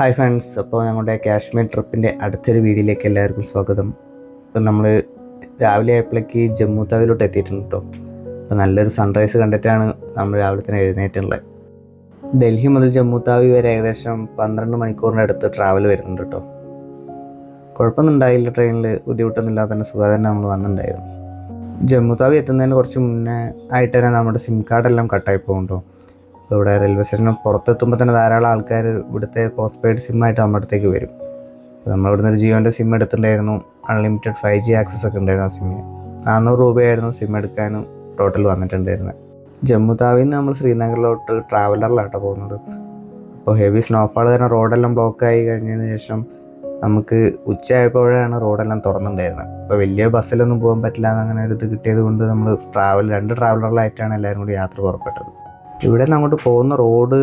Hi friends, അപ്പോൾ ഞങ്ങളുടെ കാശ്മീർ ട്രിപ്പിൻ്റെ അടുത്തൊരു വീഡിയോയിലേക്ക് എല്ലാവർക്കും സ്വാഗതം. ഇപ്പം നമ്മൾ രാവിലെ ആയപ്പോഴേക്ക് ജമ്മു താവിലോട്ട് എത്തിയിട്ടുണ്ട് കേട്ടോ. അപ്പോൾ നല്ലൊരു സൺറൈസ് കണ്ടിട്ടാണ് നമ്മൾ രാവിലെ തന്നെ എഴുന്നേറ്റുള്ളത്. ഡൽഹി മുതൽ ജമ്മു താവി വരെ ഏകദേശം 12 മണിക്കൂറിൻ്റെ അടുത്ത് ട്രാവൽ വരുന്നുണ്ട് കേട്ടോ. കുഴപ്പമൊന്നും ഉണ്ടായില്ല, ട്രെയിനിൽ ബുദ്ധിമുട്ടൊന്നും ഇല്ലാതെ തന്നെ സുഖം തന്നെ നമ്മൾ വന്നിട്ടുണ്ടായിരുന്നു. ജമ്മു താവി എത്തുന്നതിന് കുറച്ച് മുന്നേ ആയിട്ട് തന്നെ നമ്മുടെ സിം കാർഡെല്ലാം കട്ടായി പോകുന്നുണ്ടോ. ഇവിടെ റെയിൽവേ സ്റ്റേഷന് പുറത്തെത്തുമ്പോൾ തന്നെ ധാരാളം ആൾക്കാർ ഇവിടുത്തെ പോസ്റ്റ് പെയ്ഡ് സിമ്മായിട്ട് നമ്മുടെ അടുത്തേക്ക് വരും. നമ്മൾ ഇവിടുന്ന് ഒരു ജിയോൻ്റെ സിം എടുത്തിട്ടുണ്ടായിരുന്നു. അൺലിമിറ്റഡ് 5G ആക്സസ് ഒക്കെ ഉണ്ടായിരുന്നു ആ സിമ്മിന്. 400 രൂപയായിരുന്നു സിം എടുക്കാനും ടോട്ടൽ വന്നിട്ടുണ്ടായിരുന്നത്. ജമ്മു താവിൽ നിന്ന് നമ്മൾ ശ്രീനഗറിലോട്ട് ട്രാവലറിലാട്ടോ പോകുന്നത്. അപ്പോൾ ഹെവി സ്നോഫാൾ കാരണം റോഡെല്ലാം ബ്ലോക്കായി കഴിഞ്ഞതിന് ശേഷം നമുക്ക് ഉച്ചയായപ്പോഴാണ് റോഡെല്ലാം തുറന്നിട്ടുണ്ടായിരുന്നത്. അപ്പോൾ വലിയ ബസ്സിലൊന്നും പോകാൻ പറ്റില്ല എന്നങ്ങനെ ഒരു ഇത് കിട്ടിയത് കൊണ്ട് നമ്മൾ 2 ട്രാവലറിലായിട്ടാണ് എല്ലാവരും കൂടി യാത്ര പുറപ്പെട്ടത്. ഇവിടെ നിന്ന് അങ്ങോട്ട് പോകുന്ന റോഡ്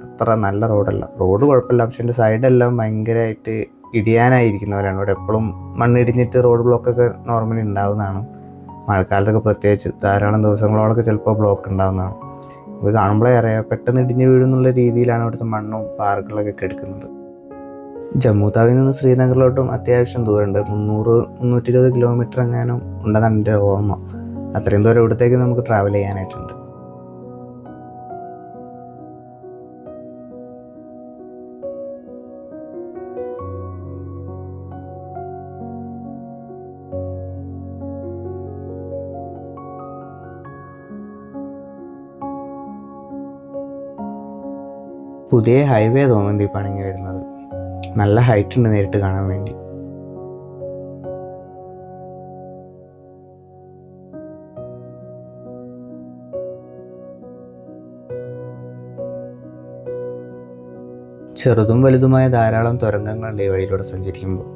അത്ര നല്ല റോഡല്ല. റോഡ് കുഴപ്പമില്ല, പക്ഷേ എൻ്റെ സൈഡെല്ലാം ഭയങ്കരമായിട്ട് ഇടിയാനായിരിക്കുന്നവരാണ്. ഇവിടെ എപ്പോഴും മണ്ണിടിഞ്ഞിട്ട് റോഡ് ബ്ലോക്കൊക്കെ നോർമലി ഉണ്ടാവുന്നതാണ്. മഴക്കാലത്തൊക്കെ പ്രത്യേകിച്ച് ധാരാളം ദിവസങ്ങളോളൊക്കെ ചിലപ്പോൾ ബ്ലോക്ക് ഉണ്ടാകുന്നതാണ്. ഇത് കാണുമ്പോഴേ അറിയാം, പെട്ടെന്ന് ഇടിഞ്ഞ് വീഴുന്നുള്ള രീതിയിലാണ് ഇവിടുത്തെ മണ്ണും പാറകളൊക്കെ എടുക്കുന്നത്. ജമ്മു താവിൽ നിന്ന് ശ്രീനഗറിലോട്ടും അത്യാവശ്യം ദൂരമുണ്ട്. 300-320 കിലോമീറ്റർ എങ്ങാനും ഉണ്ടെന്നാണ് എൻ്റെ ഓർമ്മ. അത്രയും ദൂരം ഇവിടത്തേക്ക് നമുക്ക് ട്രാവൽ ചെയ്യാനായിട്ടുണ്ട്. പുതിയ ഹൈവേ തോന്നുന്നുണ്ട് ഈ പണിഞ്ഞ് വരുന്നത്. നല്ല ഹൈറ്റ് ഉണ്ട് നേരിട്ട് കാണാൻ വേണ്ടി. ചെറുതും വലുതുമായ ധാരാളം തുരങ്കങ്ങളുണ്ട് ഈ വഴിയിലൂടെ സഞ്ചരിക്കുമ്പോൾ.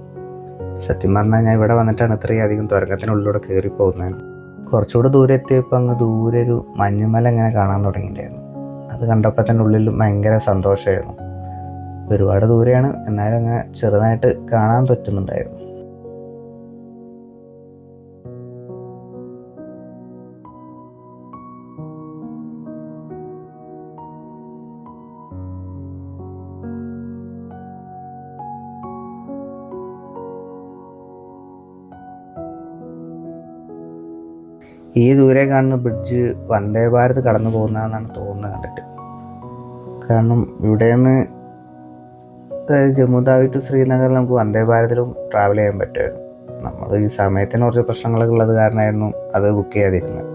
സത്യം പറഞ്ഞാൽ ഞാൻ ഇവിടെ വന്നിട്ടാണ് ഇത്രയും അധികം തുരങ്കത്തിനുള്ളിലൂടെ കയറി പോകുന്നത്. കുറച്ചുകൂടെ ദൂരെ എത്തിയപ്പോൾ അങ്ങ് ദൂരെ ഒരു മഞ്ഞുമല ഇങ്ങനെ കാണാൻ തുടങ്ങിയിട്ടുണ്ടായിരുന്നു. അത് കണ്ടപ്പോൾ തന്നെ ഉള്ളിൽ ഭയങ്കര സന്തോഷമായിരുന്നു. ഒരുപാട് ദൂരെയാണ്, എന്നാലും അങ്ങനെ ചെറുതായിട്ട് കാണാൻ പറ്റുന്നുണ്ടായിരുന്നു. ഈ ദൂരെ കാണുന്ന ബ്രിഡ്ജ് വന്ദേ ഭാരത് കടന്നു പോകുന്നതെന്നാണ് തോന്നുന്നത് കണ്ടിട്ട്. കാരണം ഇവിടെ നിന്ന് ജമ്മു താവി ടു ശ്രീനഗറിൽ നമുക്ക് വന്ദേ ഭാരതിലും ട്രാവൽ ചെയ്യാൻ പറ്റുമായിരുന്നു. നമ്മൾ ഈ സമയത്തിന് കുറച്ച് പ്രശ്നങ്ങളൊക്കെ ഉള്ളത് കാരണമായിരുന്നു അത് ബുക്ക് ചെയ്യാതിരുന്നത്.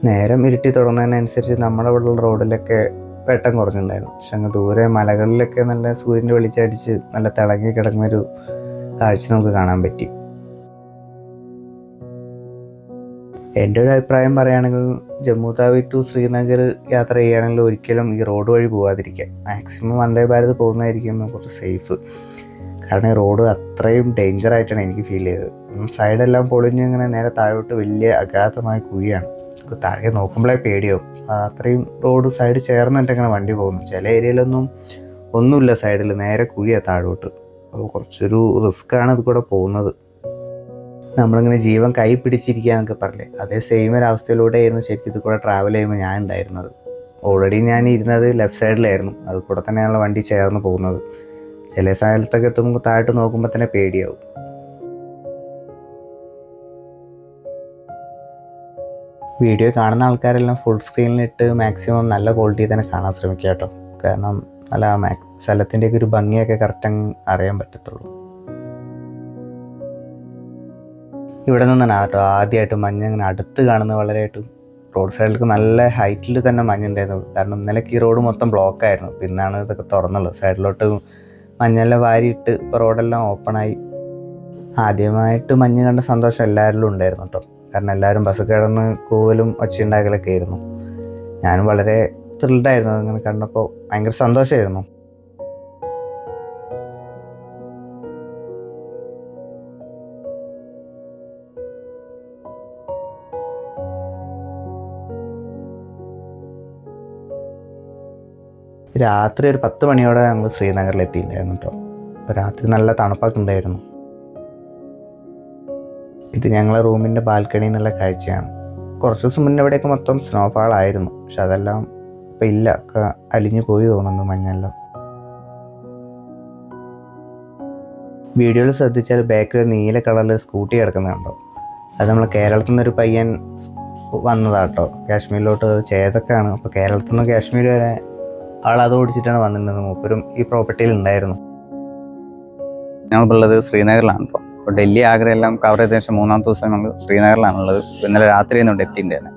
നേരം ഇരുട്ടി തുടങ്ങുന്നതിനനുസരിച്ച് നമ്മുടെ ഇവിടെയുള്ള റോഡിലൊക്കെ വെട്ടം കുറഞ്ഞിട്ടുണ്ടായിരുന്നു. പക്ഷെ അങ്ങ് ദൂരെ മലകളിലൊക്കെ നല്ല സൂര്യൻ്റെ വെളിച്ചടിച്ച് നല്ല തിളങ്ങി കിടക്കുന്നൊരു കാഴ്ച നമുക്ക് കാണാൻ പറ്റി. എൻ്റെ ഒരു അഭിപ്രായം പറയുകയാണെങ്കിൽ ജമ്മു താവി ടു ശ്രീനഗർ യാത്ര ചെയ്യുകയാണെങ്കിൽ ഒരിക്കലും ഈ റോഡ് വഴി പോകാതിരിക്കുക. മാക്സിമം വന്ദേ ഭാരത് പോകുന്നതായിരിക്കും കുറച്ച് സേഫ്. കാരണം ഈ റോഡ് അത്രയും ഡേഞ്ചറായിട്ടാണ് എനിക്ക് ഫീൽ ചെയ്തത്. സൈഡെല്ലാം പൊളിഞ്ഞ് ഇങ്ങനെ നേരെ താഴോട്ട് വലിയ അഗാധമായ കുഴിയാണ്. താഴെ നോക്കുമ്പോഴേ പേടിയാവും. അത്രയും റോഡ് സൈഡ് ചേർന്നിട്ട് ഇങ്ങനെ വണ്ടി പോകുന്നു. ചില ഏരിയയിലൊന്നും ഒന്നുമില്ല, സൈഡിൽ നേരെ കുഴിയാണ് താഴോട്ട്. അത് കുറച്ചൊരു റിസ്ക്കാണ് ഇത് കൂടെ പോകുന്നത്. നമ്മളിങ്ങനെ ജീവൻ കൈ പിടിച്ചിരിക്കുക എന്നൊക്കെ പറഞ്ഞില്ലേ, അതേ സെയിം ഒരു അവസ്ഥയിലൂടെയായിരുന്നു ശരിക്കും ഇത് കൂടെ ട്രാവൽ ചെയ്യുമ്പോൾ ഞാൻ ഉണ്ടായിരുന്നത്. ഓൾറെഡി ഞാൻ ഇരുന്നത് ലെഫ്റ്റ് സൈഡിലായിരുന്നു, അത് കൂടെ തന്നെയാണ് വണ്ടി ചേർന്ന് പോകുന്നത്. ചില സ്ഥലത്തൊക്കെ എത്തുമ്പോൾ താഴോട്ട് നോക്കുമ്പോൾ തന്നെ പേടിയാവും. വീഡിയോ കാണുന്ന ആൾക്കാരെല്ലാം ഫുൾ സ്ക്രീനിലിട്ട് മാക്സിമം നല്ല ക്വാളിറ്റി തന്നെ കാണാൻ ശ്രമിക്കുക കേട്ടോ. കാരണം നല്ല സ്ഥലത്തിൻ്റെയൊക്കെ ഒരു ഭംഗിയൊക്കെ കറക്റ്റ് അറിയാൻ പറ്റത്തുള്ളൂ. ഇവിടെ നിന്നാണ് കേട്ടോ ആദ്യമായിട്ട് മഞ്ഞ് ഇങ്ങനെ അടുത്ത് കാണുന്നത്. വളരെയായിട്ടും റോഡ് സൈഡിലേക്ക് നല്ല ഹൈറ്റിൽ തന്നെ മഞ്ഞുണ്ടായിരുന്നു. കാരണം ഇന്നലേക്ക് ഈ റോഡ് മൊത്തം ബ്ലോക്കായിരുന്നു. പിന്നാണ് ഇതൊക്കെ തുറന്നുള്ളത്. സൈഡിലോട്ട് മഞ്ഞെല്ലാം വാരിയിട്ട് ഇപ്പോൾ റോഡെല്ലാം ഓപ്പണായി. ആദ്യമായിട്ട് മഞ്ഞ് കണ്ട സന്തോഷം എല്ലാവരിലും ഉണ്ടായിരുന്നു കേട്ടോ. കാരണം എല്ലാവരും ബസ് കിടന്ന് കൂവലും ഒച്ചയുണ്ടാക്കലൊക്കെ ആയിരുന്നു. ഞാനും വളരെ ത്രില്ഡായിരുന്നു അതങ്ങനെ കണ്ടപ്പോൾ. ഭയങ്കര സന്തോഷമായിരുന്നു. രാത്രി ഒരു 10 മണിയോടെ ഞങ്ങൾ ശ്രീനഗറിൽ എത്തിയിട്ടുണ്ടായിരുന്നു കേട്ടോ. അപ്പോൾ രാത്രി നല്ല തണുപ്പൊക്കെ ഉണ്ടായിരുന്നു. ഇത് ഞങ്ങളെ റൂമിൻ്റെ ബാൽക്കണിയിൽ നിന്നുള്ള കാഴ്ചയാണ്. കുറച്ച് ദിവസം മുന്നേ ഇവിടെയൊക്കെ മൊത്തം സ്നോഫാൾ ആയിരുന്നു, പക്ഷെ അതെല്ലാം ഇപ്പം ഇല്ല, ഒക്കെ അലിഞ്ഞു പോയി തോന്നുന്നു മഞ്ഞെല്ലാം. വീഡിയോയിൽ ശ്രദ്ധിച്ചാൽ ബാക്കിൽ നീല കളറിൽ സ്കൂട്ടി കിടക്കുന്നുണ്ടോ? അത് നമ്മൾ കേരളത്തിൽ നിന്നൊരു പയ്യൻ വന്നതാട്ടോ കാശ്മീരിലോട്ട്. ചേതൊക്കെയാണ്. അപ്പോൾ കേരളത്തിൽ നിന്ന് കാശ്മീർ വരെ ആളത് ഓടിച്ചിട്ടാണ് വന്നിരുന്നത്. മൂപ്പരും ഈ പ്രോപ്പർട്ടിയിൽ ഉണ്ടായിരുന്നു. ഞങ്ങളിപ്പോൾ ഉള്ളത് ശ്രീനഗറിലാണ്. ഇപ്പോൾ ഡൽഹി ആഗ്ര എല്ലാം കവർ ചെയ്ത ശേഷം മൂന്നാമത്തെ ദിവസം നമ്മൾ ശ്രീനഗറിലാണുള്ളത്. ഇന്നലെ രാത്രി ഇവിടെ എത്തിയിട്ടുണ്ടായിരുന്നു.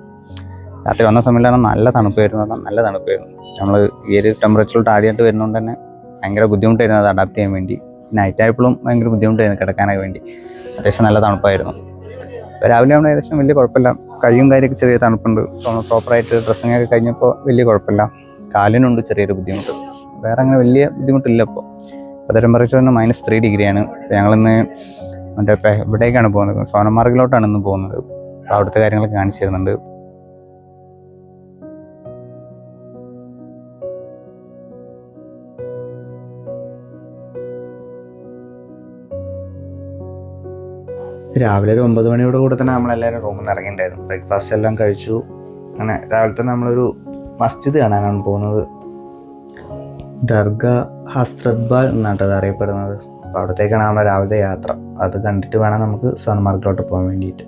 രാത്രി വന്ന സമയത്താണ് നല്ല തണുപ്പായിരുന്നു. നല്ല തണുപ്പായിരുന്നു. നമ്മൾ ഈ ഒരു ടെമ്പറേച്ചറിലോട്ട് ആദ്യമായിട്ട് വരുന്നതുകൊണ്ട് തന്നെ ഭയങ്കര ബുദ്ധിമുട്ടായിരുന്നു അത് അഡാപ്റ്റ് ചെയ്യാൻ വേണ്ടി. നൈറ്റ് ആയപ്പോഴും ഭയങ്കര ബുദ്ധിമുട്ടായിരുന്നു കിടക്കാനൊക്കെ വേണ്ടി. അത്യാവശ്യം നല്ല തണുപ്പായിരുന്നു. ഇപ്പോൾ രാവിലെ ആവുമ്പോൾ ഏകദേശം വലിയ കുഴപ്പമില്ല. കയ്യും കാര്യമൊക്കെ ചെറിയ തണുപ്പുണ്ട്. പ്രോപ്പറായിട്ട് ഡ്രസ്സിങ് ഒക്കെ കഴിഞ്ഞപ്പോൾ വലിയ കുഴപ്പമില്ല. കാലിനുണ്ട് ചെറിയൊരു ബുദ്ധിമുട്ട്. വേറെ അങ്ങനെ വലിയ ബുദ്ധിമുട്ടില്ല. ഇപ്പോൾ ടെമ്പറേച്ചർ തന്നെ -3 ഡിഗ്രിയാണ്. ഞങ്ങളിന്ന് മറ്റേ ഇവിടേക്കാണ് പോകുന്നത്, സോനമാർഗിലോട്ടാണ് ഇന്ന് പോകുന്നത്. അപ്പോൾ അവിടുത്തെ കാര്യങ്ങളൊക്കെ കാണിച്ചു തരുന്നുണ്ട്. രാവിലെ ഒരു 9 മണിയോട് കൂടെ തന്നെ നമ്മളെല്ലാവരും റൂമിൽ നിന്ന് ഇറങ്ങിയിട്ടുണ്ടായിരുന്നു. ബ്രേക്ക്ഫാസ്റ്റ് എല്ലാം കഴിച്ചു. അങ്ങനെ രാവിലെ തന്നെ നമ്മളൊരു മസ്ജിദ് കാണാനാണ് പോകുന്നത്. ദർഗ ഹസ്രത്ബാൽ എന്നാണ് അത് അറിയപ്പെടുന്നത്. അപ്പോൾ അവിടത്തേക്കാണ് നമ്മുടെ രാവിലത്തെ യാത്ര. അത് കണ്ടിട്ട് വേണം നമുക്ക് സോനമാർഗിലോട്ട് പോകാൻ വേണ്ടിയിട്ട്.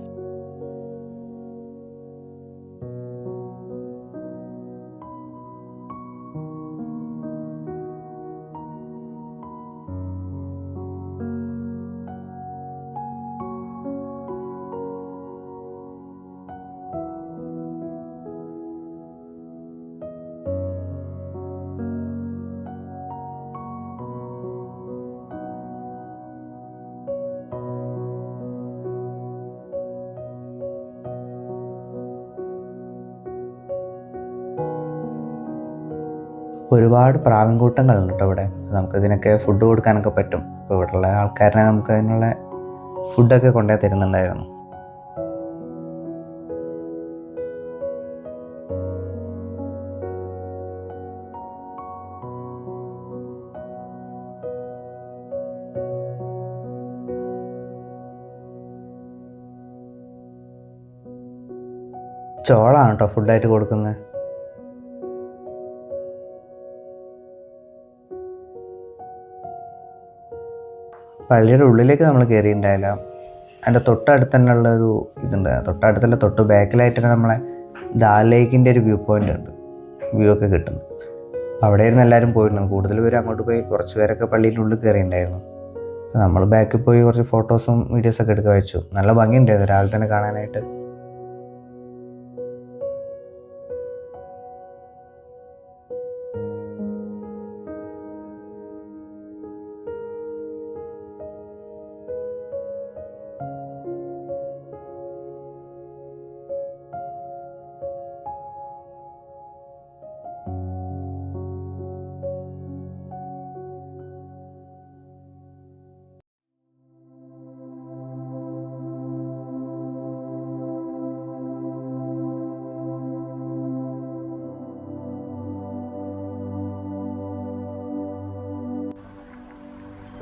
ഒരുപാട് പ്രാവിൻകൂട്ടങ്ങളുണ്ട് കേട്ടോ ഇവിടെ. നമുക്കിതിനൊക്കെ ഫുഡ് കൊടുക്കാനൊക്കെ പറ്റും. ഇപ്പോൾ ഇവിടെയുള്ള ആൾക്കാരനെ നമുക്ക് അതിനുള്ള ഫുഡൊക്കെ കൊണ്ടേ തരുന്നുണ്ടായിരുന്നു. ചോളാണ് കേട്ടോ ഫുഡായിട്ട് കൊടുക്കുന്നത്. പള്ളിയുടെ ഉള്ളിലേക്ക് നമ്മൾ കയറിയിട്ടുണ്ടായില്ല. അതിൻ്റെ തൊട്ടടുത്ത് തന്നെ ഉള്ളൊരു ഇതുണ്ട്. തൊട്ടടുത്തല്ല, തൊട്ട് ബാക്കിലായിട്ട് തന്നെ നമ്മളെ ദാൽ ലേക്കിൻ്റെ ഒരു വ്യൂ പോയിൻ്റ് ഉണ്ട്. വ്യൂ ഒക്കെ കിട്ടുന്നു. അവിടെയായിരുന്നു എല്ലാവരും പോയിരുന്നത്. കൂടുതൽ പേര് അങ്ങോട്ട് പോയി. കുറച്ച് പേരൊക്കെ പള്ളിയുടെ ഉള്ളിൽ കയറിയിട്ടുണ്ടായിരുന്നു. നമ്മൾ ബാക്കിൽ പോയി കുറച്ച് ഫോട്ടോസും വീഡിയോസൊക്കെ എടുക്കാൻ വെച്ചു. നല്ല ഭംഗിയുണ്ടായിരുന്നു രാവിലെ തന്നെ കാണാനായിട്ട്.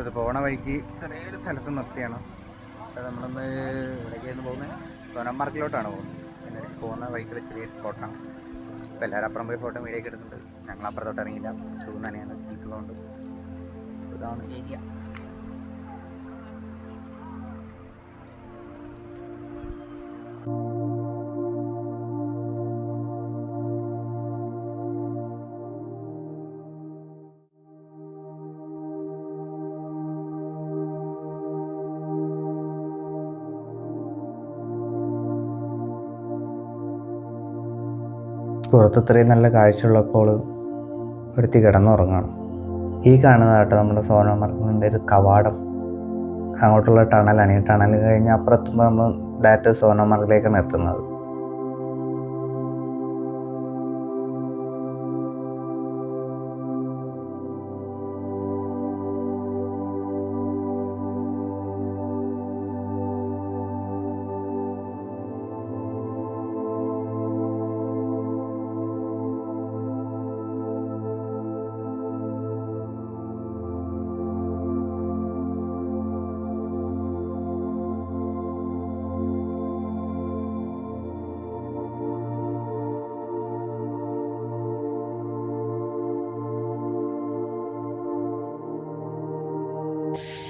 ഇത് പോണ വഴിക്ക് ചെറിയൊരു സ്ഥലത്ത് നിർത്തിയാണ്. നമ്മളൊന്ന് ഇവിടേക്കായിരുന്നു പോകുന്നത്. സോനമാർഗിലോട്ടാണ് പോകുന്നത്. പിന്നെ പോകുന്ന വഴിക്കുള്ള ചെറിയ സ്പോട്ടാണ്. അപ്പോൾ എല്ലാവരും അപ്പുറം പോയി ഫോട്ടോ വീഡിയോ ഒക്കെ എടുക്കുന്നുണ്ട്. ഞങ്ങൾ അപ്പുറത്തോട്ട് ഇറങ്ങിയില്ല. ഷൂ നനയാന്ന് ചികിത്സകളുണ്ട്. ഇതാണ് ഏരിയ. പുറത്ത് ഇത്രയും നല്ല കാഴ്ചയുള്ളപ്പോൾ ഒരുത്തി കിടന്നുറങ്ങണം. ഈ കാണുന്നതാട്ടോ നമ്മുടെ സോനമാർഗിൻ്റെ ഒരു കവാടം. അങ്ങോട്ടുള്ള ടണലാണ്. ഈ ടണൽ കഴിഞ്ഞ് അപ്പുറത്തുമ്പോൾ നമ്മൾ ഡയറക്റ്റ് സോനമാർഗിലേക്കാണ് എത്തുന്നത്.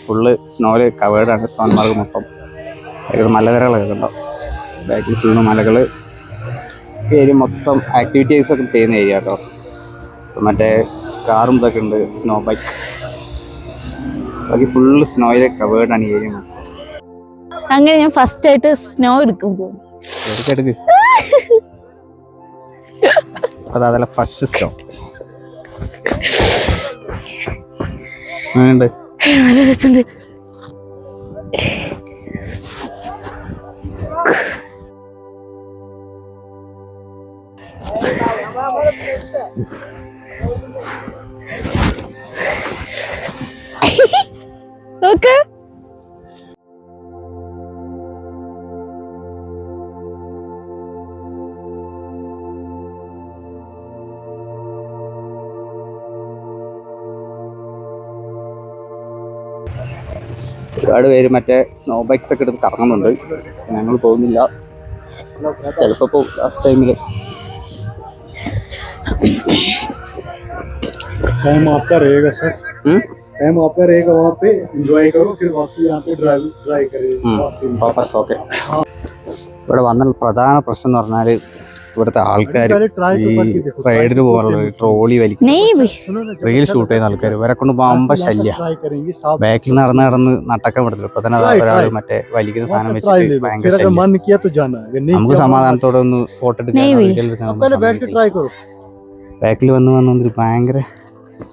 ഫുള്ള് സ്നോയിൽ കവേർഡാണ്. സോൻമാർഗ് മൊത്തം ഏകദേശം മലനിരകളൊക്കെ ഉണ്ടോ. ബാക്കിൽ ഫുള്ള് മലകൾ. ഏരിയ മൊത്തം ആക്ടിവിറ്റീസ് ഒക്കെ ചെയ്യുന്ന ഏരിയ കേട്ടോ. മറ്റേ കാറും ഇതൊക്കെ ഉണ്ട്, സ്നോ ബൈക്ക്. ബാക്കി ഫുള്ള് സ്നോയിൽ കവേർഡാണ് ഈ ഏരിയ മൊത്തം. അങ്ങനെ ഞാൻ ഫസ്റ്റ് ആയിട്ട് സ്നോ എടുക്കും പോകും. എടുക്കെടുക്ക്. അതല്ല ഫസ്റ്റ് സ്നോ. അങ്ങനെയുണ്ട്. നല്ല രസമുണ്ട്. നോക്ക്. ഒരുപാട് പേര് മറ്റേ സ്നോ ബൈക്സ് ഒക്കെ എടുത്ത് കറങ്ങുന്നുണ്ട്. ഞങ്ങൾ പോകുന്നില്ല. ചിലപ്പോൾ പോകും ലാസ്റ്റ് ടൈമിൽ. टाइम आपका रहेगा सर, टाइम आपका रहेगा, वहाँ पे एंजॉय करो, फिर वापसी यहाँ पे ड्राइव करें। ഓക്കെ. ഇവിടെ വന്ന പ്രധാന പ്രശ്നം എന്ന് പറഞ്ഞാൽ ഇവിടുത്തെ ആൾക്കാർ ഈ റൈഡിന് പോകാനുള്ള ട്രോളി വലിക്കും, റീൽ ഷൂട്ട് ചെയ്യുന്ന ആൾക്കാർ. ഇവരെ കൊണ്ട് പോകുമ്പോ ശല്യ. ബാക്കിൽ നടന്ന് നട്ടക്കം വിടത്തില്ല. ഇപ്പൊ തന്നെ ഒരാൾ മറ്റേ വലിക്കുന്ന സാധനം വെച്ചിട്ട് ഭയങ്കര ശല്യം. നമുക്ക് സമാധാനത്തോടെ ഒന്ന് ഫോട്ടോ എടുക്കാൻ ബാക്കിൽ വന്നിട്ട് ഭയങ്കര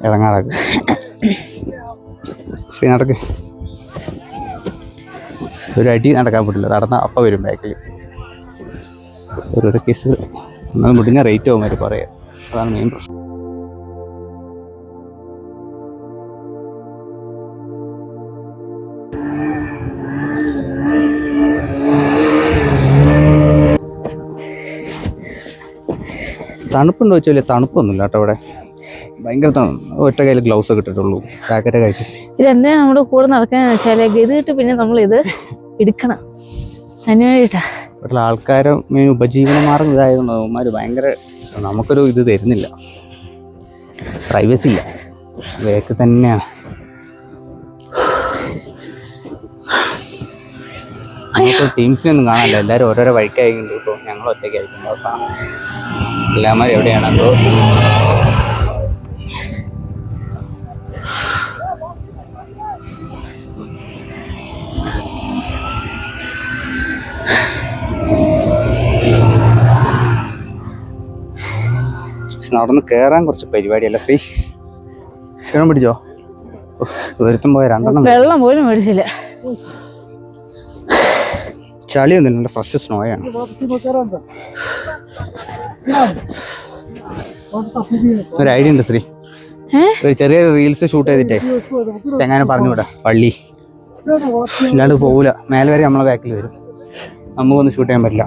ഇളങ്ങാറാക്കും. നടക്ക്. ഒരു അടി നടക്കാൻ പറ്റില്ല. നടന്ന അപ്പം വരും ബാക്കിൽ. ഓരോരോ കേസ് എന്നാൽ മുടിഞ്ഞ റേറ്റ് ആവും വരെ പറയാം. അതാണ് മെയിൻ പ്രശ്നം. തണുപ്പുണ്ടോ വെച്ചാൽ തണുപ്പൊന്നുമില്ല കേട്ടോ. ഇവിടെ ഭയങ്കര ഒറ്റ കയ്യിൽ ഗ്ലൗസ് ഒക്കെ ഇട്ടിട്ടുള്ളൂ. പാക്കറ്റ് കഴിച്ചിട്ട് ഇതെന്താ നമ്മുടെ കൂടെ നടക്കാന്ന് വെച്ചാല് ഗതിയിട്ട് പിന്നെ നമ്മൾ ഇത് എടുക്കണം. അതിന് വേണ്ടിട്ടാ. ഇവിടെയുള്ള ആൾക്കാരെ മെയിൻ ഉപജീവന മാർഗം ഇതായതുകൊണ്ട് അവന്മാർ ഭയങ്കര നമുക്കൊരു ഇത് തരുന്നില്ല. പ്രൈവസി ഇല്ല. വേക്ക് തന്നെയാണ്. നമുക്ക് ടീംസിനൊന്നും കാണാനില്ല. എല്ലാവരും ഓരോരോ വഴിക്കായിട്ടുണ്ട്. ഇപ്പോൾ ഞങ്ങൾ ഒറ്റയ്ക്കായിരിക്കും അവസാനം. എല്ലാവരും എവിടെയാണെന്തോ. നടന്ന് കയറാൻ കുറച്ച് പരിപാടിയല്ല. ശ്രീ ക്ഷണം പിടിച്ചോ? ഒരുത്തം പോയ രണ്ടെണ്ണം. വെള്ളം പോലും മേടിച്ചില്ല. ചളിയൊന്നുമില്ല. ഫ്രഷ് സ്നോയാണ്. ഒരു ഐഡിയ ഉണ്ട് ശ്രീ. ഒരു ചെറിയ റീൽസ് ഷൂട്ട് ചെയ്തിട്ടേ ചെങ്ങാനെ പറഞ്ഞുവിടാ. പള്ളി ഇല്ലാണ്ട് പോകൂല. മേലെ വരെ നമ്മളെ ബാക്കിൽ വരും. നമുക്കൊന്നും ഷൂട്ട് ചെയ്യാൻ പറ്റില്ല.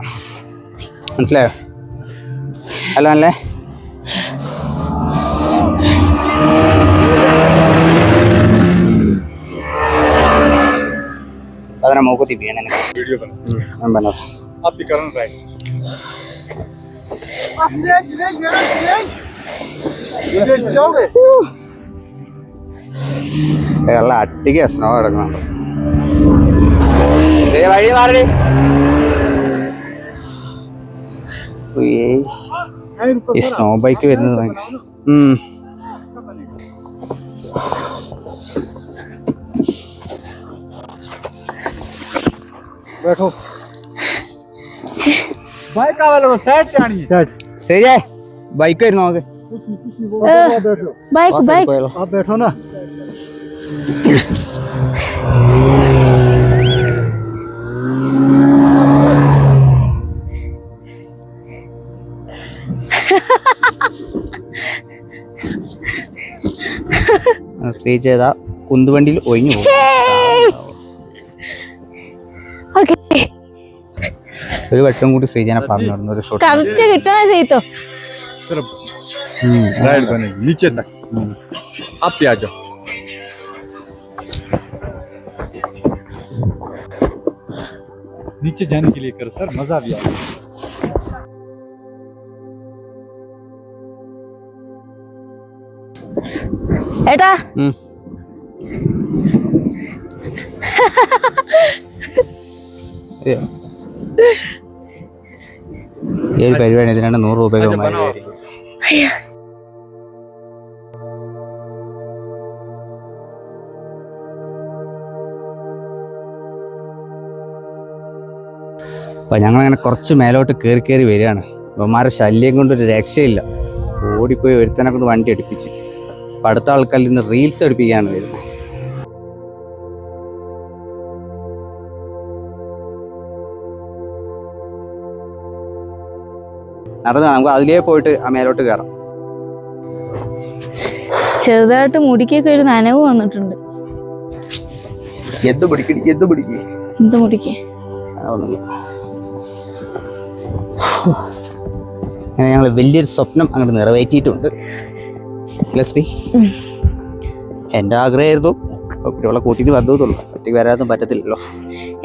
മനസ്സിലായോ? അല്ല അല്ലേ? ಅದನ್ನ ಮೋಕೋತೀವಿ ನನಗೆ ವಿಡಿಯೋ ಬಂದ आप भी करना राइट ಎಲ್ಲ ಅಟ್ಟಿಗೆ ಸ್ನೋ എടുക്കുന്നുണ്ട്. വഴി മാറി. ഈ സ്നോ ബൈക്ക് വരുന്നത് बैठो। बाइक वाले को सेट जानी है। सेट सही है। बाइक पे नोगे बैठो। बाइक बाइक आप बैठो ना। സ്റ്റേ ചെയ്താ കുന്തുവണ്ടിയിൽ ഒഴിഞ്ഞു പോകും. ഒരു വട്ടം കൂടി ശ്രീജനെ പറഞ്ഞു ഒരു ഷോട്ട് കറക്റ്റ് കിട്ടണേ ചെയ്തോ. राइड बनेगी नीचे तक। आप पे आ जाओ। नीचे जाने के लिए करो सर, मजा भी आएगा। ഏട്ടാ ഈ ഒരു പരിപാടി ഇതിനാണ് 100 രൂപയൊക്കെ. അപ്പം ഞങ്ങളങ്ങനെ കുറച്ച് മേലോട്ട് കയറി വരികയാണ്. ഇവന്മാരെ ശല്യം കൊണ്ടൊരു രക്ഷയില്ല. ഓടിപ്പോയി ഒരുത്തനെ കൊണ്ട് വണ്ടി അടുപ്പിച്ച്. അപ്പം അടുത്ത ആൾക്കാരിൽ നിന്ന് റീൽസ് അടുപ്പിക്കാണ് വരുന്നത്. നടന്നാണ് നമുക്ക് അതിലേ പോയിട്ട് ആ മേലോട്ട് കയറാം. ചെറുതായിട്ട് മുടിക്കൊക്കെ ഒരു നനവ് വന്നിട്ടുണ്ട്. എന്ത് പിടിക്കും എന്ത് മുടിക്ക്? അങ്ങനെ ഞങ്ങൾ വലിയൊരു സ്വപ്നം അങ്ങോട്ട് നിറവേറ്റിയിട്ടുണ്ട്. ശ്രീ എൻ്റെ ആഗ്രഹമായിരുന്നു ഇവളെ കൂട്ടിയിട്ട് വന്നതുള്ളൂ. ഒറ്റയ്ക്ക് വരാനൊന്നും പറ്റത്തില്ലല്ലോ.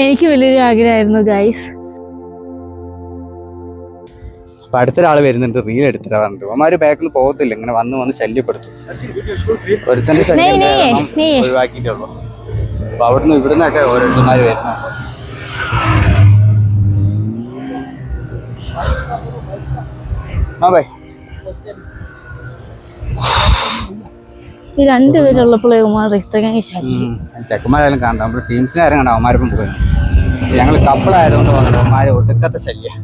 എനിക്ക് വലിയൊരു ആഗ്രഹമായിരുന്നു ഗൈസ്. അപ്പൊ അടുത്തൊരാൾ വരുന്നുണ്ട്, റീൽ എടുത്തിട്ട് പറഞ്ഞിട്ട് അവന്മാര് ബാക്കിൽ പോകത്തില്ല, ഇങ്ങനെ വന്ന് ശല്യപ്പെടുത്തും. ഒരുത്തന്റെ ശല്യം ഒഴിവാക്കിയിട്ടുള്ളൂ. അപ്പൊ അവിടുന്ന് ഇവിടുന്നൊക്കെ ഓരോരുത്തന്മാര് വരുന്നു. ഈ രണ്ടുപേരുള്ളപ്പോഴേ ശല്യം. ചെക്കന്മാരായാലും കാണണ്ട, നമ്മുടെ ടീംസിനെ ആരും കണ്ട അവന്മാരൊപ്പം പോയി. ഞങ്ങൾ കപ്പിളായതുകൊണ്ട് വന്നിട്ട് അവന്മാര് ഒടുക്കത്തെ ശല്യം.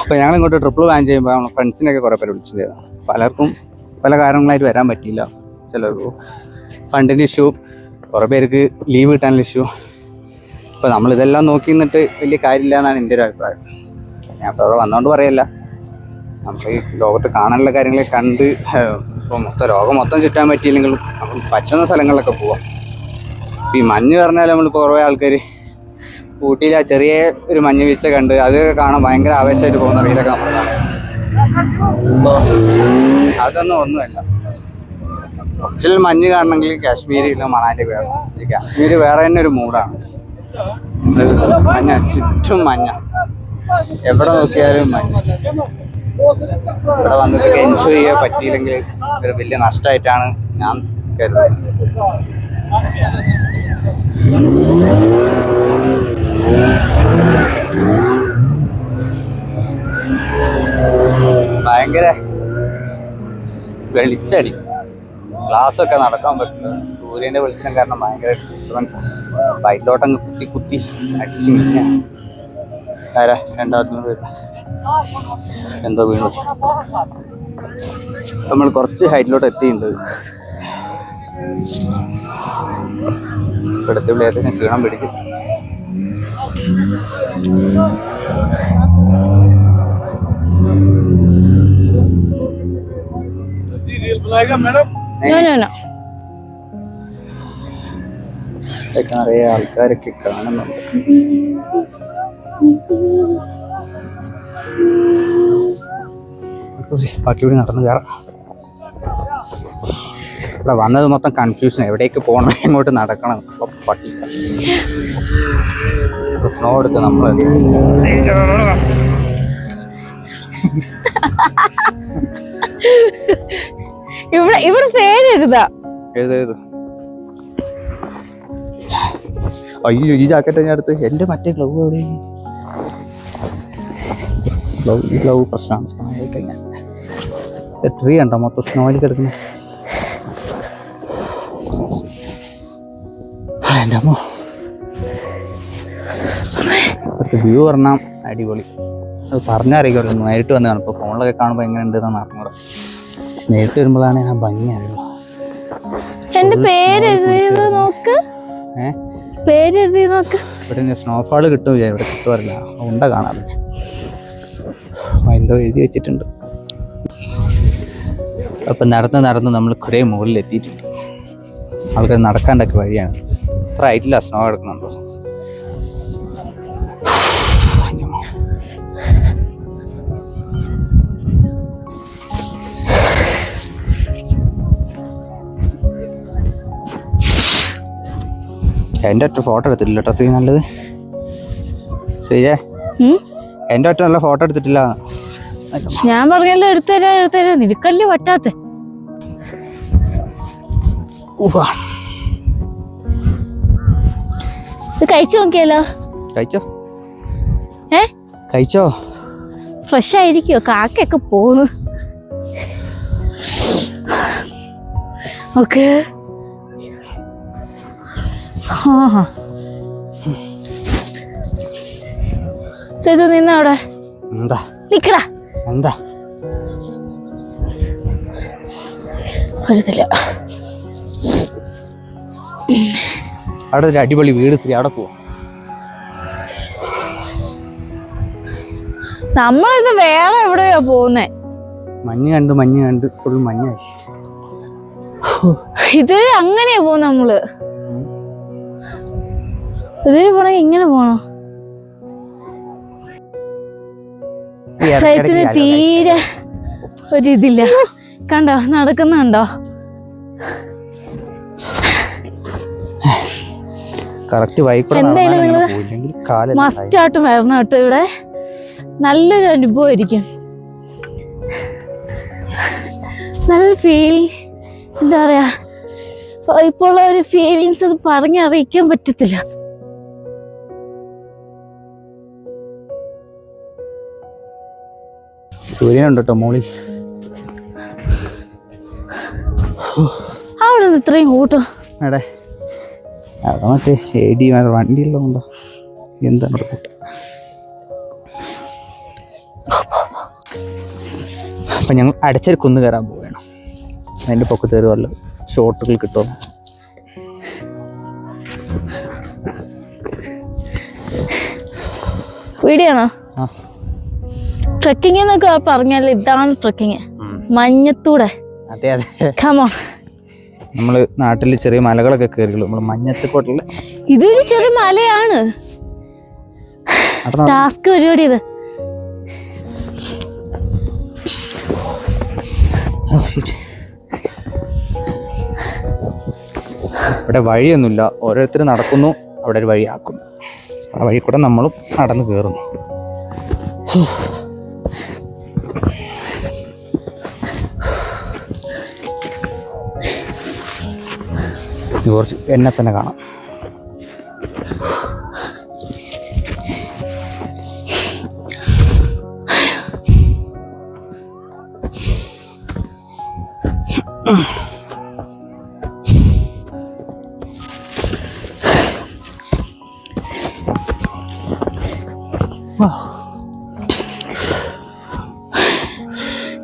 അപ്പോൾ ഞങ്ങൾ ഇങ്ങോട്ട് ട്രിപ്പിൾ പ്ലാൻ ചെയ്യുമ്പോൾ നമ്മൾ ഫ്രണ്ട്സിനൊക്കെ കുറേ പേര് വിളിച്ചിട്ടുണ്ടായിരുന്നു. പലർക്കും പല കാരണങ്ങളായിട്ട് വരാൻ പറ്റിയില്ല. ചിലർക്ക് ഫണ്ടിൻ്റെ ഇഷ്യൂ, കുറേ പേർക്ക് ലീവ് കിട്ടാനുള്ള ഇഷ്യൂ. അപ്പോൾ നമ്മളിതെല്ലാം നോക്കി നിന്നിട്ട് വലിയ കാര്യമില്ല എന്നാണ് എൻ്റെ ഒരു അഭിപ്രായം. ഞാൻ ഇപ്പോൾ അവിടെ വന്നുകൊണ്ട് പറയല്ല, നമ്മൾ ഈ ലോകത്ത് കാണാനുള്ള കാര്യങ്ങളെ കണ്ട് ഇപ്പോൾ ലോകം മൊത്തം ചുറ്റാൻ പറ്റിയില്ലെങ്കിലും നമ്മൾ പറ്റുന്ന സ്ഥലങ്ങളിലൊക്കെ പോവാം. ഈ മഞ്ഞ് പറഞ്ഞാൽ നമ്മൾ കുറേ ആൾക്കാർ ഊട്ടിയിൽ ആ ചെറിയ ഒരു മഞ്ഞ് വീഴ്ച കണ്ട് അതൊക്കെ കാണാൻ ഭയങ്കര ആവേശമായിട്ട് പോകുന്ന റീലൊക്കെ നമ്മൾ കാണും. അപ്പോൾ അതൊന്നും ഒന്നുമല്ല. ഒറിജിനൽ മഞ്ഞ് കാണണമെങ്കിൽ കാശ്മീർ ഇല്ല മണാലി വേറെ. ഈ കാശ്മീർ വേറെ തന്നെ ഒരു മൂഡാണ്. മഞ്ഞ, ചുറ്റും മഞ്ഞ, എവിടെ നോക്കിയാലും മഞ്ഞ. ഇവിടെ വന്നിട്ട് എൻജോയ് ചെയ്യാൻ പറ്റിയില്ലെങ്കിൽ ഒരു വലിയ നഷ്ടമായിട്ടാണ് ഞാൻ കരുതുന്നത്. ഭയങ്കര വെളിച്ചടി, ഗ്ലാസ്സൊക്കെ നടക്കാൻ പറ്റില്ല. സൂര്യൻ്റെ വെളിച്ചം കാരണം ഭയങ്കര ഡിസ്റ്റർബൻസ്. ബൈക്കിലോട്ടങ്ങ് കുത്തി അടിച്ചു മിന്ന. ആരാ രണ്ടാമത്തെ വരും, എന്തോ വീണു. നമ്മൾ കുറച്ച് ഹൈറ്റിലോട്ട് എത്തിയിട്ടുണ്ട്. ഇവിടുത്തെ വിളിയത്തിന് ക്ഷീണം പിടിച്ച്. നിറയെ ആൾക്കാരൊക്കെ കാണുന്നുണ്ട്. ബാക്കി ഇവിടെ നടന്നു കയറാം. ഇവിടെ വന്നത് മൊത്തം കൺഫ്യൂഷൻ, എവിടേക്ക് പോകണം, എങ്ങോട്ട് നടക്കണം. പട്ടി സ്നോ എടുത്ത് നമ്മൾ ഇവിടെ പേരെഴുതാ. എഴുതെഴുതു. അയ്യോ, ഈ ജാക്കറ്റ് ഞാൻ അടുത്ത്. എൻ്റെ മറ്റേ ഗ്ലൗ എവിടെ? ഗ്ലൗ പ്രശ്നമാണ്. കഴിഞ്ഞാൽ ട്രീ ഉണ്ടോ മൊത്തം സ്നോയിൽ കിടക്കുന്നത്? എൻ്റെ അമ്മ, ഇവിടുത്തെ വ്യൂ പറഞ്ഞാൽ അടിപൊളി. അത് പറഞ്ഞറിയിക്കുമല്ലോ, നേരിട്ട് വന്ന് കാണും. ഇപ്പോൾ ഫോണിലൊക്കെ കാണുമ്പോൾ എങ്ങനെ ഉണ്ടെന്ന് അറിഞ്ഞൂടാ. നേരിട്ട് വരുമ്പോഴാണ് ഞാൻ ഭംഗി അറിയുള്ളൂ. എന്റെ പേരെഴുതിയത് നോക്ക്. പേരെഴുതി നോക്ക്. ഇവിടെ സ്നോഫാൾ കിട്ടും, ഇവിടെ കിട്ടുമല്ല. ഉണ്ട കാണാതെ എന്തോ എഴുതി വെച്ചിട്ടുണ്ട്. അപ്പം നടന്ന് നമ്മൾ കുറേ മുകളിൽ എത്തിയിട്ടുണ്ട്. ആൾക്കാർ നടക്കാണ്ടൊക്കെ വഴിയാണ്. അത്ര ഹൈറ്റില്ല സ്നോ കിടക്കുന്നുണ്ടോ. എൻ്റെ ഒറ്റ ഫോട്ടോ എടുത്തിട്ടില്ല കേട്ടോ ശ്രീ. നല്ലത് ശ്രീജേ, എൻ്റെ ഒറ്റ നല്ല ഫോട്ടോ എടുത്തിട്ടില്ല. ഞാൻ പറഞ്ഞല്ലോ എടുത്തരാ നിനക്കല്ലേ പറ്റാത്ത. ഇത് കഴിച്ചു നോക്കിയാലോ? കഴിച്ചോ? ഫ്രഷ് ആയിരിക്കോ? കാക്കയൊക്കെ പോന്നു. ഓക്കെ. ഇത് നിന്നവിടെ നിക്കടാ. എന്താ പറ്റത്തില്ല. അവിടെ ഒരു അടിപൊളി വീട് ശ്രീ, അവിടെ പോവാം. നമ്മളിത് വേറെ എവിടെയാ പോകുന്നേ? മഞ്ഞ് കണ്ട് ഫുൾ മഞ്ഞായി. ഇത് അങ്ങനെയാ പോകുന്ന നമ്മള്. ഇതിൽ പോണെങ്കി ഇങ്ങനെ പോണോ? സൈത്തിന് തീരെ ഒരിതില്ല. കണ്ടോ നടക്കുന്നുണ്ടോ? എന്തായാലും നിങ്ങള് മസ്റ്റായിട്ടും വരണം കേട്ടോ. ഇവിടെ നല്ലൊരു അനുഭവമായിരിക്കും. നല്ലൊരു ഫീലിംഗ്, എന്താ പറയാ, ഇപ്പോൾ ഉള്ള ഒരു ഫീലിങ്സ് അത് പറഞ്ഞറിയിക്കാൻ പറ്റത്തില്ല. സൂര്യനുണ്ട് കേട്ടോ മോളിൽ. അവിടെ നിന്ന് ഇത്രയും കൂട്ടും. അവിടെ മറ്റേ വണ്ടിയുള്ളതുണ്ടോ എന്താണ് കൂട്ടം. അപ്പം ഞങ്ങൾ അടച്ചൊരു കുന്ന് കയറാൻ പോവുകയാണ്. അതിൻ്റെ പൊക്കത്ത് കയറി വല്ല ഷോട്ടുകൾ കിട്ടുമോ? വീഡിയോ ആണോ? ട്രെക്കിംഗ് എന്നൊക്കെ പറഞ്ഞാൽ ഇതാണ് ട്രെക്കിങ്. മഞ്ഞത്തൂടെ. അതെ അതെ. കമോൺ. നമ്മള് നാട്ടില് ചെറിയ മലകളൊക്കെ കയറിയുള്ളൂ. നമ്മള് മഞ്ഞത്തോട്ടുള്ള ഇതൊരു ചെറിയ മലയാണ്. ടാസ്ക് പരിപാടി ഇത്. ഇവിടെ വഴിയൊന്നുമില്ല. ഓരോരുത്തർ നടക്കുന്നു, അവിടെ ഒരു വഴിയാക്കുന്നു. ആ വഴി കൂടെ നമ്മളും നടന്ന് കയറുന്നു. കുറച്ച് എന്നെ തന്നെ കാണാം.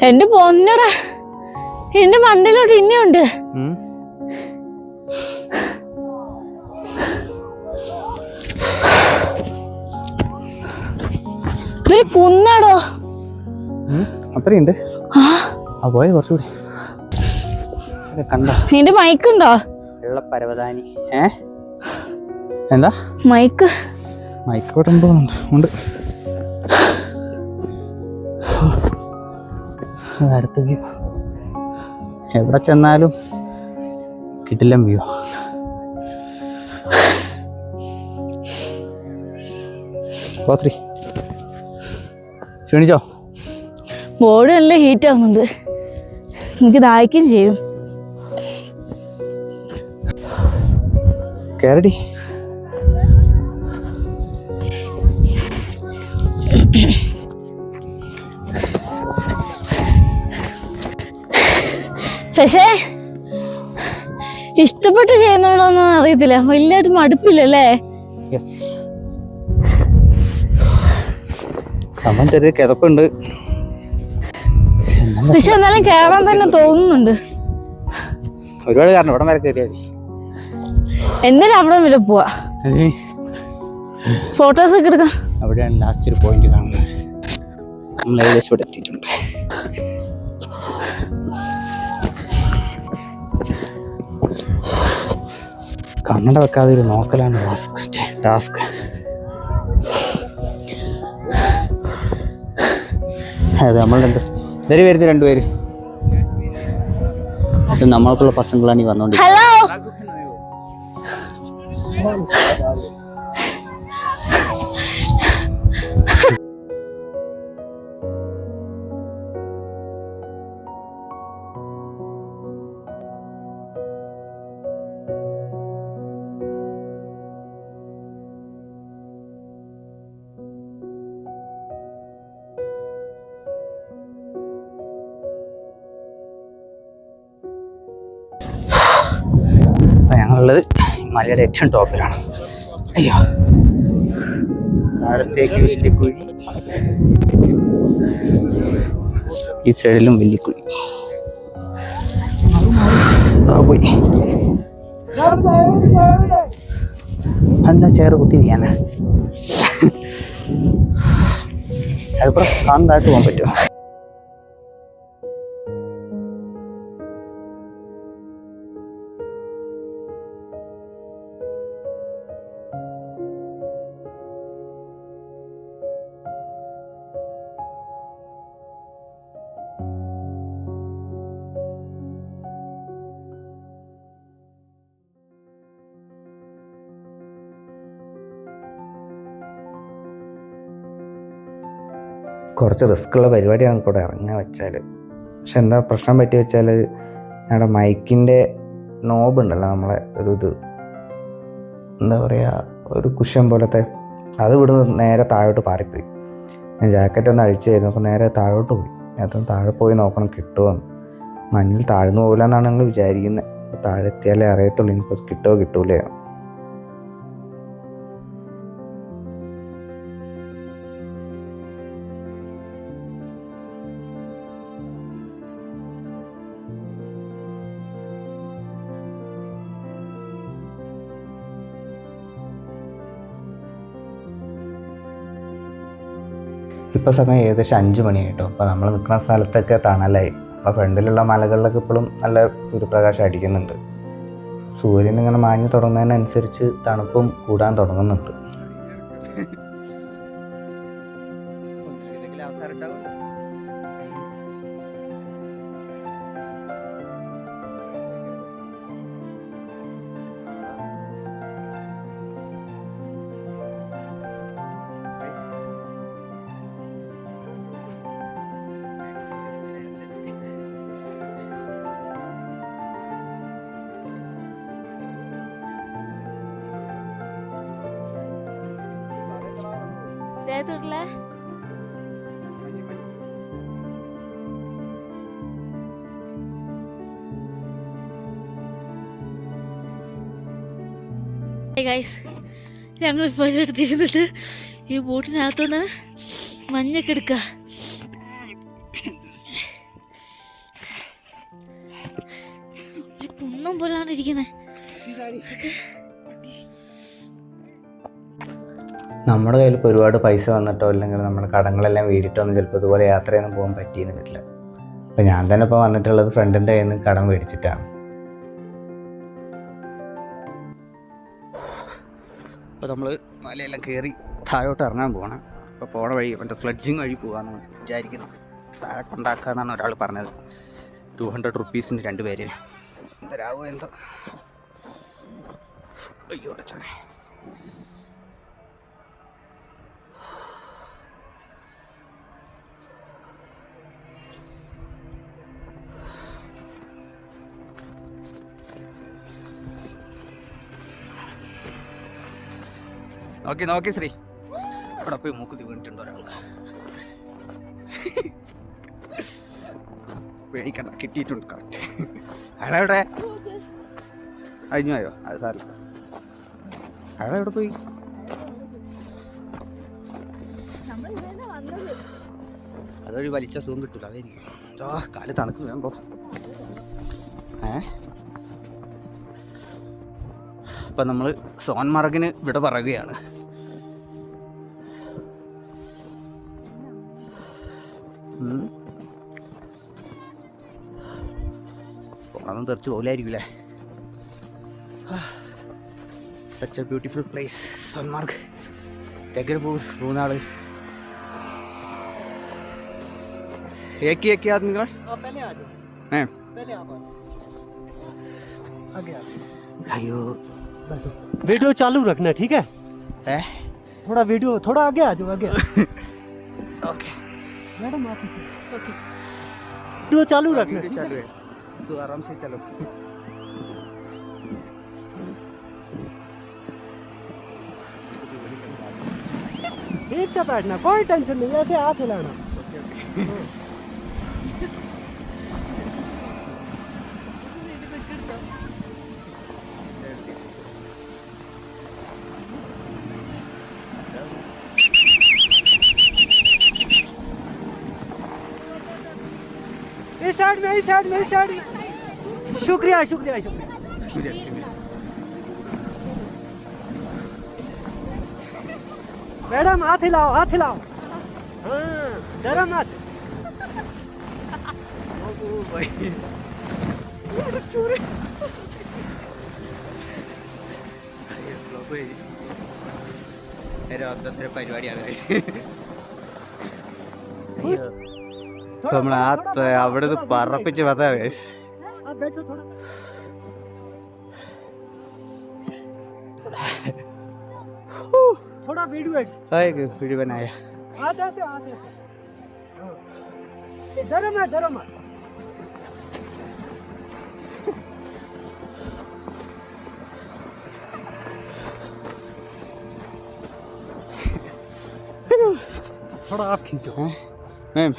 എന്റെ പൊന്നടാ, എന്റെ മണ്ടയിലോട്ട് ഇനിയുണ്ട്. ഇതൊരു കുന്നാടോ. അത്രയുണ്ട്. ആ പോയ കുറച്ചുകൂടി കണ്ടോ? നിന്റെ മൈക്കുണ്ടോ? വെള്ളപ്പരവതാനി. എന്താ മൈക്ക്? മൈക്ക് ഇവിടെ ഉണ്ട്. അടുത്ത വ്യൂ എവിടെ ചെന്നാലും കിട്ടില്ല വ്യൂ. രാത്രി ക്ഷണിച്ചോ? ബോഡി നല്ല ഹീറ്റ് ആവുന്നുണ്ട്. എനിക്ക് ദാഹിക്കുകയും ചെയ്യും. കേരടി പക്ഷേ ഇഷ്ടപ്പെട്ട് ചെയ്യുന്നോടൊന്നും അറിയത്തില്ല. വലിയായിട്ട് മടുപ്പില്ലല്ലേ? സംഭവം ചെറിയ കിതപ്പുണ്ട്. പക്ഷെ എന്നാലും കേറാൻ തന്നെ തോന്നുന്നുണ്ട്. ഒരുപാട് കാരണം ഇവിടം വരെ കയറിയാൽ മതി. എന്തായാലും അവിടെ വരെ പോവാ, ഫോട്ടോസ് ഒക്കെ എടുക്കാം. അവിടെയാണ് ലാസ്റ്റ് ഒരു പോയിന്റ് കാണുന്നത്. നമ്മൾ ഏകദേശം ഇവിടെ എത്തിയിട്ടുണ്ട്. കണ്ണട വെക്കാതെ ഒരു നോക്കലാണ് ടാസ്ക്. അതെ, നമ്മൾ രണ്ടുപേര് നമ്മൾക്കുള്ള പസങ്ങളാണ് ഈ വന്നോണ്ടിരിക്കുന്നത്. ഹലോ ഞങ്ങളുള്ളത് മലയുടെ ഏറ്റവും ടോപ്പിലാണ്. അയ്യോ, താഴത്തേക്ക് വലിയ കുഴി, ഈ സൈഡിലും വലിയ കുഴി. പോയി എന്താ ചേറ് കുത്തിരിക്കാനാ? അതിപ്പോ കാന്തായിട്ട് പോകാൻ പറ്റുമോ? കുറച്ച് റിസ്ക്കുള്ള പരിപാടിയാണ് കൂടെ ഇറങ്ങാൻ വെച്ചാൽ. പക്ഷെ എന്താ പ്രശ്നം പറ്റി വെച്ചാൽ ഞങ്ങളുടെ മൈക്കിൻ്റെ നോബ് ഉണ്ടല്ലോ, നമ്മളെ എന്താ പറയുക, ഒരു കുഷ്യൻ പോലത്തെ, അത് ഇവിടുന്ന് നേരെ താഴോട്ട് പാറിപ്പോയി. ഞാൻ ജാക്കറ്റ് ഒന്ന് അഴിച്ചു കഴിഞ്ഞപ്പോൾ നേരെ താഴോട്ട് പോയി. അതും താഴെ പോയി നോക്കണം കിട്ടുമോന്ന്. മഞ്ഞിൽ താഴ്ന്നു പോകില്ല എന്നാണ് ഞങ്ങൾ വിചാരിക്കുന്നത്. അപ്പോൾ താഴെ എത്തിയാലേ അറിയത്തുള്ളൂ എനിക്കത് കിട്ടുമോ കിട്ടൂലേ. ഇപ്പോൾ സമയം ഏകദേശം 5 മണിയായിട്ടോ. അപ്പോൾ നമ്മൾ നിൽക്കുന്ന സ്ഥലത്തൊക്കെ തണലായി. അപ്പോൾ ഫ്രണ്ടിലുള്ള മലകളിലൊക്കെ ഇപ്പോഴും നല്ല സൂര്യപ്രകാശം അടിക്കുന്നുണ്ട്. സൂര്യൻ ഇങ്ങനെ മാഞ്ഞു തുടങ്ങുന്നതിനനുസരിച്ച് തണുപ്പും കൂടാൻ തുടങ്ങുന്നുണ്ട്. ഞങ്ങളിപ്പോൾ എടുത്തിരുന്നിട്ട് ഈ ബോട്ടിനകത്തുനിന്ന് മഞ്ഞൊക്കെ എടുക്കുക. ഒരു കുന്നം പോലാണ് ഇരിക്കുന്നത്. നമ്മുടെ കയ്യിൽ ഇപ്പോൾ ഒരുപാട് പൈസ വന്നിട്ടോ അല്ലെങ്കിൽ നമ്മുടെ കടങ്ങളെല്ലാം വീടിട്ടോ ഒന്നും ചിലപ്പോൾ ഇതുപോലെ യാത്രയൊന്നും പോകാൻ പറ്റിയെന്ന് വരില്ല. അപ്പോൾ ഞാൻ തന്നെ ഇപ്പോൾ വന്നിട്ടുള്ളത് ഫ്രണ്ടിൻ്റെ കയ്യിൽ നിന്ന് കടം മേടിച്ചിട്ടാണ്. അപ്പോൾ നമ്മൾ മലയെല്ലാം കയറി താഴോട്ട് ഇറങ്ങാൻ പോകണം. അപ്പോൾ പോണ വഴി മറ്റേ സ്ലെഡ്ജിങ് വഴി പോകാമെന്ന് വിചാരിക്കുന്നു. താഴെ കൊണ്ടാക്കാമെന്നാണ് ഒരാൾ പറഞ്ഞത്. 200 റുപ്പീസിന് 2 പേര്. എന്തരാവോ എന്തോ. അയ്യോ അടച്ചോനെ. നോക്കി ശ്രീ, അവിടെ പോയി മൂക്കുത്തി വീണിട്ടുണ്ട് ഒരാൾ. പേടിക്കണ്ട, കിട്ടിയിട്ടുണ്ട് കറക്റ്റ്. അയാളെവിടെ? അഴിഞ്ഞോ? അത് സാറില്ല. അയാളെവിടെ പോയി? അതൊരു വലിച്ച സുഖം കിട്ടൂല, അതായിരിക്കും. കാല് തണുക്ക് വേമ്പോ. അപ്പം നമ്മൾ സോൻമാർഗിന് ഇവിടെ പറയുകയാണ്. അതൊന്നും തെറിച്ച് പോലായിരിക്കില്ലേ. Such a beautiful place Sonmarg. തെഗർപൂർ, മൂന്നാള്. एक आदमी का അയ്യോ वीडियो चालू रखना ठीक है? थोड़ा वीडियो थोड़ा आगे आ जाओ आगे। ओके मैडम आप ओके वीडियो चालू रखना ठीक है? तू आराम से चलो। ठीक से बैठना, कोई टेंशन नहीं, ऐसे हाथ हिलाना। इस साइड में, इस साइड में, इस साइड में। शुक्रिया शुक्रिया शुक्रिया। मैडम हाथ हिलाओ, हाथ हिलाओ। हाँ, डरो मत। പരിപാടിയാണ് थोड़ा- നമ്മൾ ആ थोड़ा- അവിടെ നിന്ന് थोड़ा- പറപ്പിച്ച് പതാണ് आप बैठो थोड़ा। थोड़ा वीडियो പിടിവനായ आधे से आधे से। हाँ। डरो मत, डरो मत। थोड़ा आप खींचो। मैम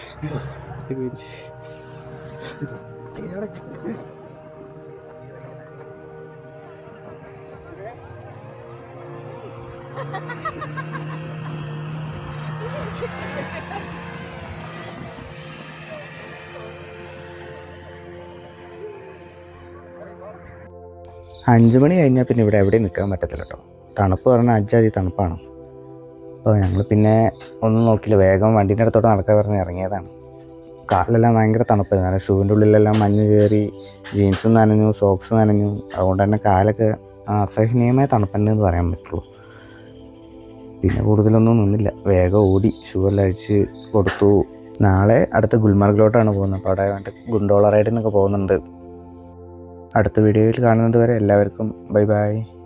5 മണി കഴിഞ്ഞാൽ പിന്നെ ഇവിടെ എവിടെയും നിൽക്കാൻ പറ്റത്തില്ല കേട്ടോ. തണുപ്പ് പറഞ്ഞാൽ അജ്ജാതി തണുപ്പാണ്. അപ്പോൾ ഞങ്ങൾ പിന്നെ ഒന്നും നോക്കില്ല, വേഗം വണ്ടീൻ്റെ അടുത്തോട്ട് നടക്കാൻ പറഞ്ഞ് ഇറങ്ങിയതാണ്. കാലിലെല്ലാം ഭയങ്കര തണുപ്പായിരുന്നു, കാരണം ഷൂവിൻ്റെ ഉള്ളിലെല്ലാം മഞ്ഞ് കയറി, ജീൻസും നനഞ്ഞു, സോക്സ് നനഞ്ഞു. അതുകൊണ്ട് തന്നെ കാലൊക്കെ അസഹനീയമായ തണുപ്പുണ്ടെന്ന് പറയാൻ പറ്റുള്ളൂ. പിന്നെ കൂടുതലൊന്നും നിന്നില്ല, വേഗം ഓടി ഷൂ എല്ലാം അഴിച്ച് കൊടുത്തു. നാളെ അടുത്ത ഗുൽമർഗിലോട്ടാണ് പോകുന്നത്. അപ്പോൾ അവിടെ വേണ്ട ഗുണ്ടോള റൈഡിനൊക്കെ പോകുന്നുണ്ട്. അടുത്ത വീഡിയോയിൽ കാണുന്നത് വരെ എല്ലാവർക്കും ബൈ ബൈ.